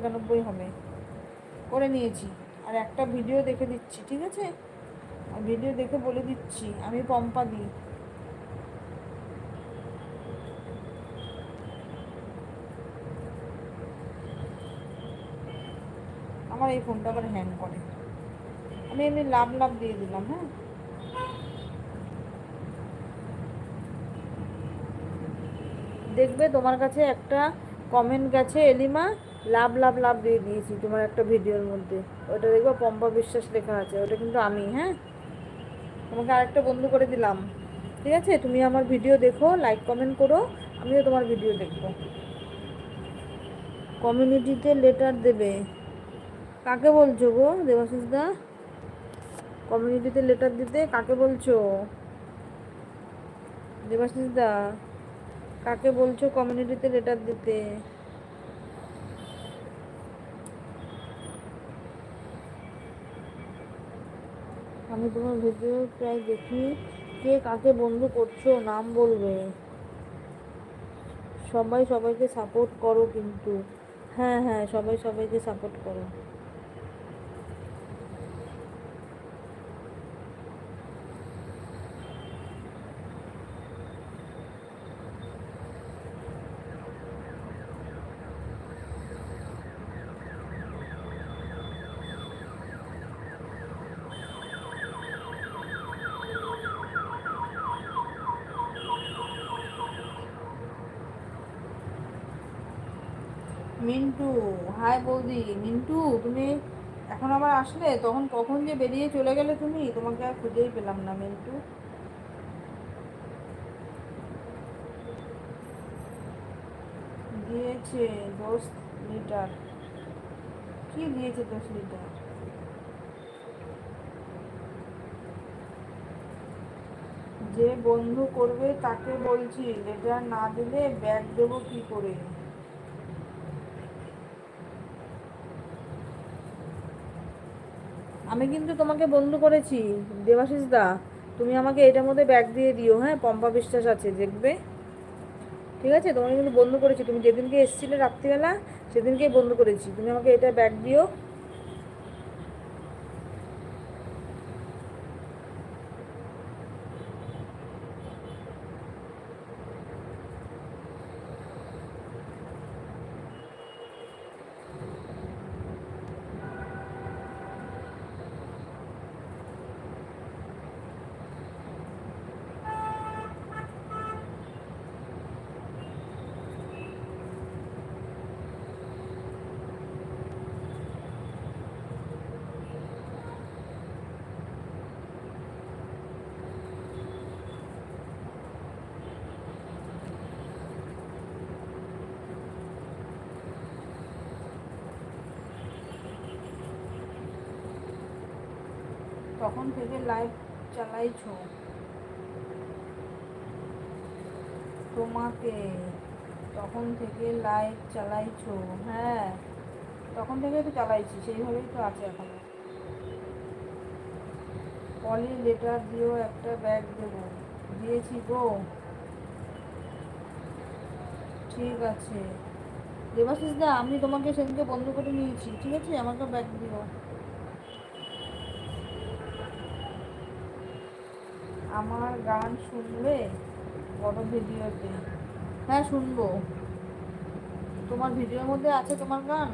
91 হবে। করে নিয়েছি। আর একটা ভিডিও দেখে দিচ্ছি, ঠিক আছে? আর ভিডিও দেখে বলে দিচ্ছি, আমি পম্পা দিই। আমার এই ফোনটা আবার হ্যাং করে। আমি এমনি লাভ লাভ দিয়ে দিলাম। হ্যাঁ, দেখবে তোমার কাছে একটা কমেন্ট গেছে, এলিমা লাভ লাভ লাভ দিয়ে দিয়েছি তোমার একটা ভিডিওর মধ্যে। ওটা দেখবো পম্পা বিশ্বাস লেখা আছে, ওটা কিন্তু আমি। হ্যাঁ, তোমাকে আরেকটা বন্ধু করে দিলাম, ঠিক আছে? তুমি আমার ভিডিও দেখো, লাইক কমেন্ট করো, আমিও তোমার ভিডিও দেখবো। কমিউনিটিতে লেটার দেবে? কাকে বলছো গো দেবাশিস দা? কমিউনিটিতে লেটার দিতে কাকে বলছো দেবাশিস দা? কাকে বলছো কমিউনিটিতে লেটার দিতে? আমি তোমার ভিডিও প্রায় দেখি। কে কাকে বন্ধু করছো নাম বলবে। সবাই সবাইকে সাপোর্ট করো কিন্তু। হ্যাঁ হ্যাঁ, সবাই সবাইকে সাপোর্ট করো। মিন্টু, হাই বৌদি। মিন্টু, তুমি এখন আবার আসলে? তখন কখন যে বেরিয়ে চলে গেলে তুমি, তোমাকে আর খুঁজেই পেলাম না মিন্টু। দিয়েছে 10 লিটার। কি দিয়েছে 10 লিটার? যে বন্ধু করবে তাকে বলছি, লেটার না দিলে ব্যাগ দেবো কি করে? আমি কিন্তু তোমাকে বন্ধু করেছি দেবাশিস দা। তুমি আমাকে এটার মধ্যে ব্যাগ দিয়ে দিও। হ্যাঁ, পম্পা বিশ্বাস আছে দেখবে, ঠিক আছে? তোমাকে কিন্তু বন্ধু করেছি, তুমি যেদিনকে এসেছিলে রাত্রিবেলা সেদিনকেই বন্ধু করেছি। তুমি আমাকে এটা ব্যাগ দিও। তখন থেকে লাইভ চালাইছো তোমাকে? তখন থেকে লাইভ চালাইছো? হ্যাঁ, তখন থেকে তো চালাইছি, সেইভাবেই তো আছে এখনো। পলি লেটার দিও, একটা ব্যাগ দেবো। দিয়েছি গো। ঠিক আছে দেবাশিস দা, আমি তোমাকে সেদিনকে বন্ধ করে নিয়েছি, ঠিক আছে? আমাকে ব্যাগ দিও। আমার গান শুনবে বড় ভিডিওতে? হ্যাঁ, শুনবো। তোমার ভিডিওর মধ্যে আছে তোমার গান?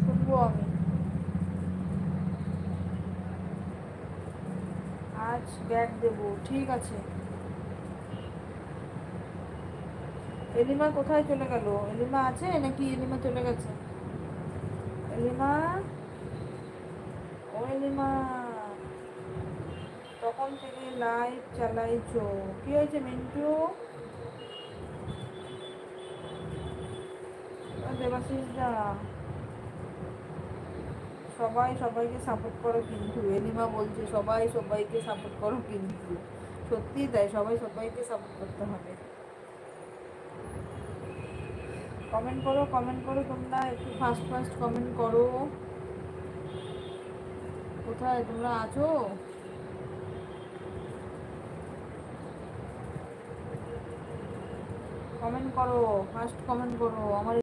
শুনবো আমি। আজ ব্যাগ দেবো, ঠিক আছে। এলিমা কোথায় চলে গেল? এলিমা আছে নাকি এলিমা চলে গেছে? এলিমা, ও এলিমা, তখন থেকে লাইভ চালাইছো? কি হয়েছে মিন্টু? দেবাশিস দা, সবাই সবাইকে সাপোর্ট করো কিন্তু। এলিমা বলছে সবাই সবাইকে সাপোর্ট করো কিন্তু। সত্যিই তাই, সবাই সবাইকে সাপোর্ট করতে হবে। কমেন্ট করো, কমেন্ট করো, তোমরা একটু ফাস্ট ফাস্ট কমেন্ট করো। কোথায় তোমরা আছো? কমেন্ট করো, ফাস্ট কমেন্ট করো। আমার